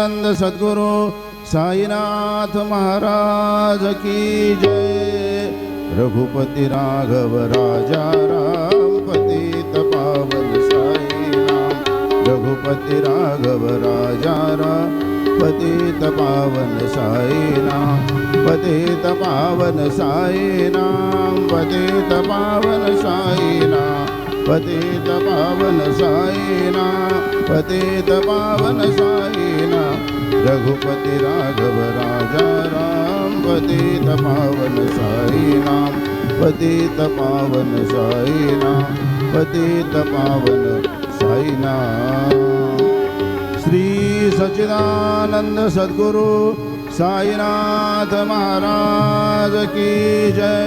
सच्चिदानंद सद्गुरु साईनाथ महाराज की जय। रघुपति राघव राजा राम पतित पावन साई नाम। रघुपति राघव राजा राम पतित पावन साई नाम। पतित पावन साई नाम। पतित पावन साई नाम। पतित पावन साई नाम। पतित पावन साई नाम। रघुपति राघव राजा राम पतित पावन साई नाम। पतित पावन साई नाम। पतित पावन साई नाम। श्री सच्चिदानंद सद्गुरु साईनाथ महाराज की जय।